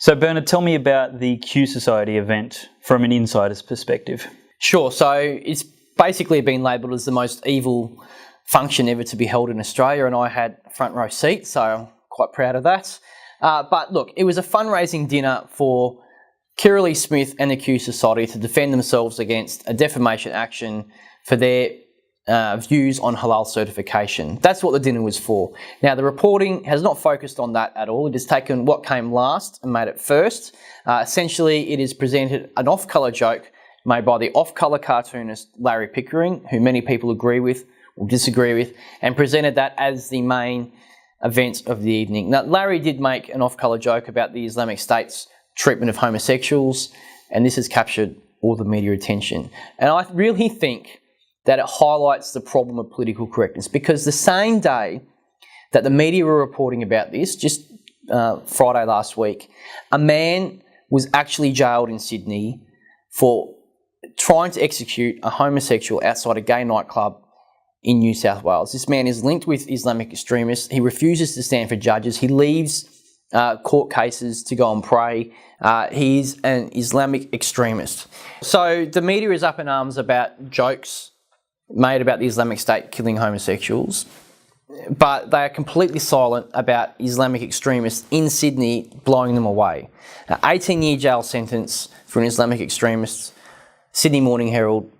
So Bernard, tell me about the Q Society event from an insider's perspective. Sure. So it's basically been labelled as the most evil function ever to be held in Australia, and I had front row seat, so I'm quite proud of that. But look, it was a fundraising dinner for Kirralie Smith and the Q Society to defend themselves against a defamation action for their views on halal certification. That's what the dinner was for. Now, the reporting has not focused on that at all. It has taken what came last and made it first. Essentially, it has presented an off-colour joke made by the off-colour cartoonist Larry Pickering, who many people agree with or disagree with, and presented that as the main event of the evening. Now, Larry did make an off-colour joke about the Islamic State's treatment of homosexuals, and this has captured all the media attention. And I really think that it highlights the problem of political correctness, because the same day that the media were reporting about this, just Friday last week, a man was actually jailed in Sydney for trying to execute a homosexual outside a gay nightclub in New South Wales. This man is linked with Islamic extremists. He refuses to stand for judges. He leaves court cases to go and pray. He's an Islamic extremist. So the media is up in arms about jokes made about the Islamic State killing homosexuals, but they are completely silent about Islamic extremists in Sydney blowing them away. An 18-year jail sentence for an Islamic extremist. Sydney Morning Herald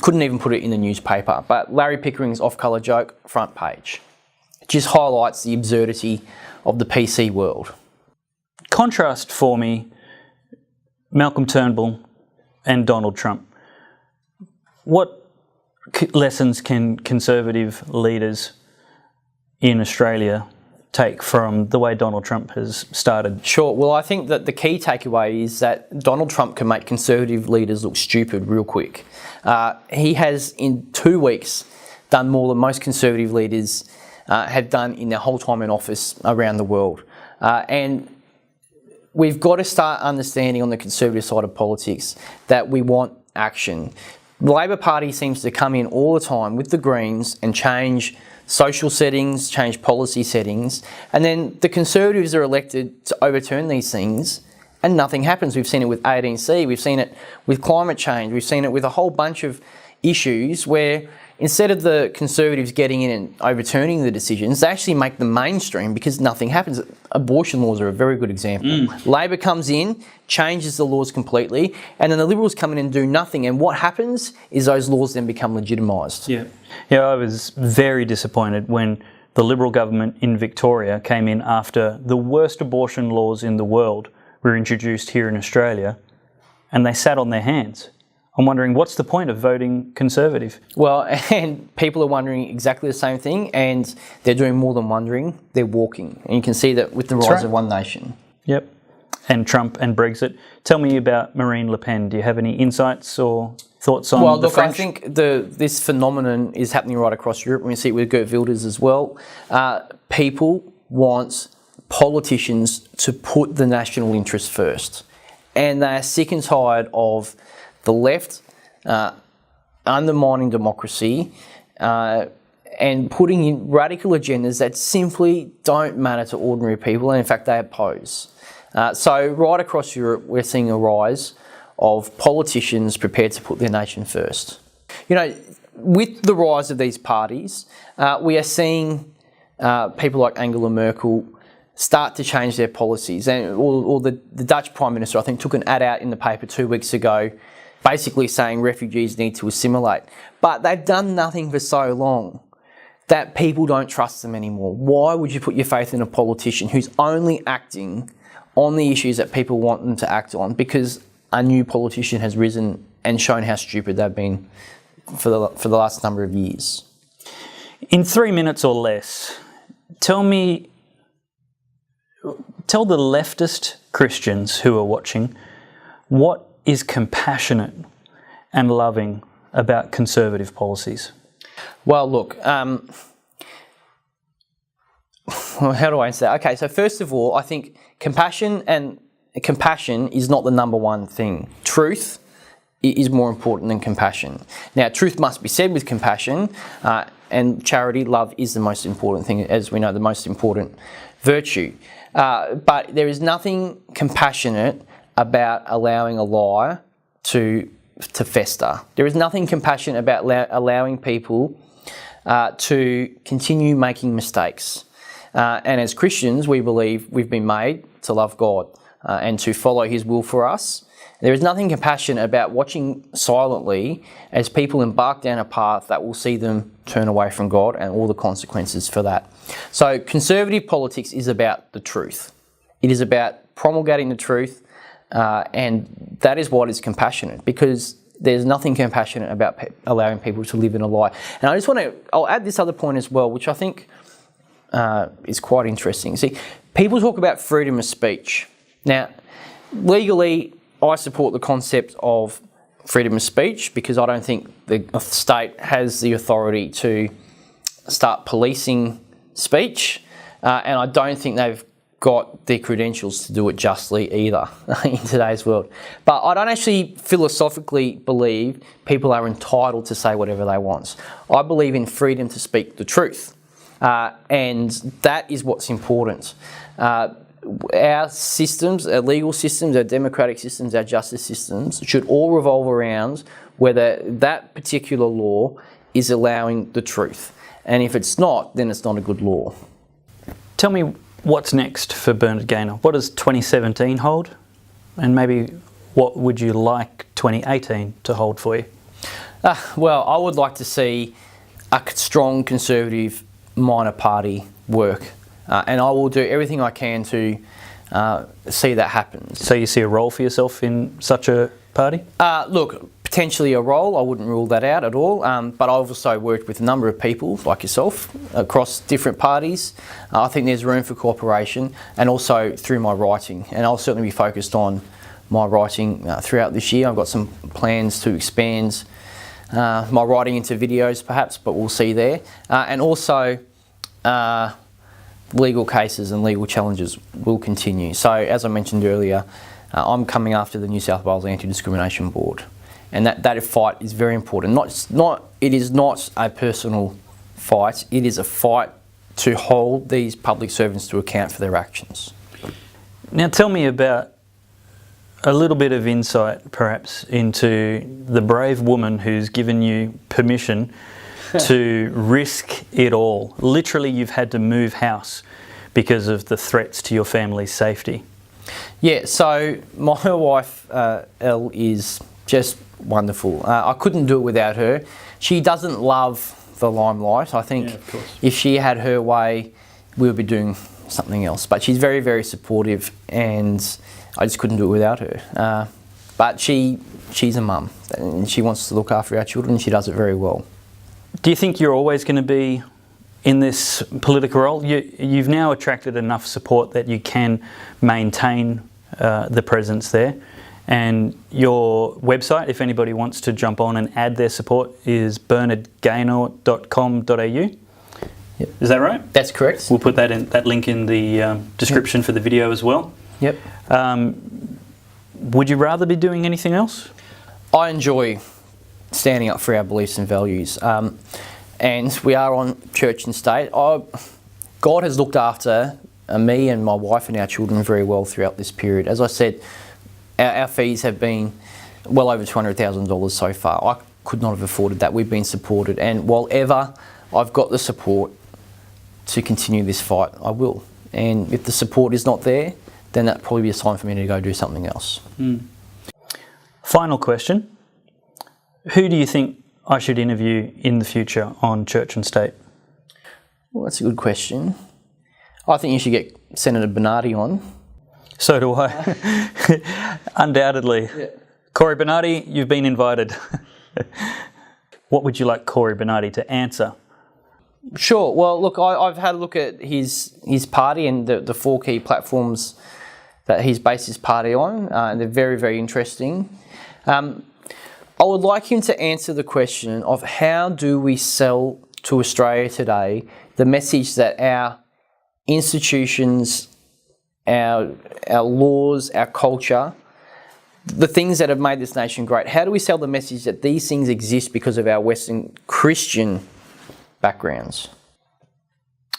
couldn't even put it in the newspaper, but Larry Pickering's off-colour joke, front page. It just highlights the absurdity of the PC world. Contrast for me Malcolm Turnbull and Donald Trump. What lessons can Conservative leaders in Australia take from the way Donald Trump has started? Sure. Well, I think that the key takeaway is that Donald Trump can make Conservative leaders look stupid real quick. He has, in 2 weeks, done more than most Conservative leaders have done in their whole time in office around the world. And we've got to start understanding on the Conservative side of politics that we want action. The Labor Party seems to come in all the time with the Greens and change social settings, change policy settings, and then the Conservatives are elected to overturn these things and nothing happens. We've seen it with 18C, we've seen it with climate change, we've seen it with a whole bunch of issues where instead of the Conservatives getting in and overturning the decisions, they actually make them mainstream because nothing happens. Abortion laws are a very good example. Labor comes in, changes the laws completely, and then the Liberals come in and do nothing. And what happens is those laws then become legitimised. Yeah, I was very disappointed when the Liberal government in Victoria came in after the worst abortion laws in the world were introduced here in Australia, and they sat on their hands. I'm wondering, what's the point of voting Conservative? Well, and people are wondering exactly the same thing, and they're doing more than wondering, they're walking. And you can see that with the rise of One Nation. Yep. And Trump and Brexit. Tell me about Marine Le Pen. Do you have any insights or thoughts on the French? I think this phenomenon is happening right across Europe. We see it with Geert Wilders as well. People want politicians to put the national interest first. And they're sick and tired of the left undermining democracy and putting in radical agendas that simply don't matter to ordinary people, and in fact they oppose. So right across Europe we're seeing a rise of politicians prepared to put their nation first. You know, with the rise of these parties, we are seeing people like Angela Merkel start to change their policies. And or the Dutch Prime Minister, I think, took an ad out in the paper 2 weeks ago basically saying refugees need to assimilate. But they've done nothing for so long that people don't trust them anymore. Why would you put your faith in a politician who's only acting on the issues that people want them to act on because a new politician has risen and shown how stupid they've been for the last number of years? In 3 minutes or less, tell the leftist Christians who are watching, what is compassionate and loving about Conservative policies? Well, look, how do I answer that? Okay, so first of all, I think compassion is not the number one thing. Truth is more important than compassion. Now, truth must be said with compassion. and charity, love is the most important thing, as we know, the most important virtue. But there is nothing compassionate about allowing a lie to fester. There is nothing compassionate about allowing people to continue making mistakes. And as Christians, we believe we've been made to love God and to follow His will for us. There is nothing compassionate about watching silently as people embark down a path that will see them turn away from God and all the consequences for that. So conservative politics is about the truth. It is about promulgating the truth, and that is what is compassionate, because there's nothing compassionate about allowing people to live in a lie. And I just I'll add this other point as well, which I think is quite interesting. See, people talk about freedom of speech. Now, legally, I support the concept of freedom of speech because I don't think the state has the authority to start policing speech, and I don't think they've got the credentials to do it justly either in today's world. But I don't actually philosophically believe people are entitled to say whatever they want. I believe in freedom to speak the truth, and that is what's important. Our systems, our legal systems, our democratic systems, our justice systems should all revolve around whether that particular law is allowing the truth. And if it's not, then it's not a good law. Tell me what's next for Bernard Gaynor. What does 2017 hold? And maybe what would you like 2018 to hold for you? Well, I would like to see a strong conservative minor party work. And I will do everything I can to see that happen. So you see a role for yourself in such a party? Look, potentially a role. I wouldn't rule that out at all. But I've also worked with a number of people like yourself across different parties. I think there's room for cooperation, and also through my writing. And I'll certainly be focused on my writing throughout this year. I've got some plans to expand my writing into videos perhaps, but we'll see there. And also legal cases and legal challenges will continue. So as I mentioned earlier, I'm coming after the New South Wales Anti-Discrimination Board, and that fight is very important. It is not a personal fight, it is a fight to hold these public servants to account for their actions. Now tell me about a little bit of insight perhaps into the brave woman who's given you permission to risk it all. Literally, you've had to move house because of the threats to your family's safety. Yeah, so my wife, Elle, is just wonderful. I couldn't do it without her. She doesn't love the limelight. I think if she had her way, we would be doing something else. But she's very, very supportive, and I just couldn't do it without her. But she's a mum, and she wants to look after our children, and she does it very well. Do you think you're always going to be in this political role? You've now attracted enough support that you can maintain the presence there. And your website, if anybody wants to jump on and add their support, is bernardgaynor.com.au. Yep. Is that right? That's correct. We'll put that link in the description for the video as well. Yep. Would you rather be doing anything else? I enjoy standing up for our beliefs and values. And we are on church and state. God has looked after me and my wife and our children very well throughout this period. As I said, our fees have been well over $200,000 so far. I could not have afforded that. We've been supported. And while ever I've got the support to continue this fight, I will. And if the support is not there, then that'd probably be a sign for me to go do something else. Final question. Who do you think I should interview in the future on Church and State? Well, that's a good question. I think you should get Senator Bernardi on. So do I. Undoubtedly. Yeah. Corey Bernardi, you've been invited. What would you like Corey Bernardi to answer? Sure. Well, look, I've had a look at his party and the four key platforms that he's based his party on, and they're very, very interesting. I would like him to answer the question of how do we sell to Australia today the message that our institutions, our laws, our culture, the things that have made this nation great, how do we sell the message that these things exist because of our Western Christian backgrounds.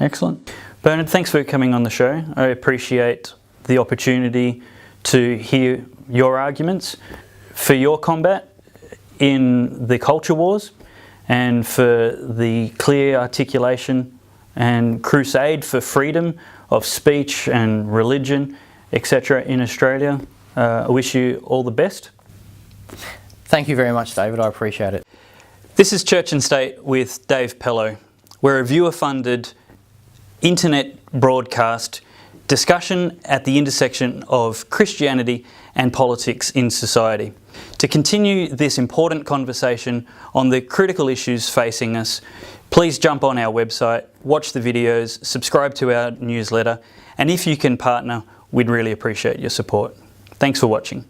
Excellent. Bernard, thanks for coming on the show. I appreciate the opportunity to hear your arguments for your combat in the culture wars and for the clear articulation and crusade for freedom of speech and religion, etc. in Australia. I wish you all the best. Thank you very much, David. I appreciate it. This is Church and State with Dave Pellowe. We're a viewer-funded internet broadcast discussion at the intersection of Christianity and politics in society. To continue this important conversation on the critical issues facing us, please jump on our website, watch the videos, subscribe to our newsletter, and if you can partner, we'd really appreciate your support. Thanks for watching.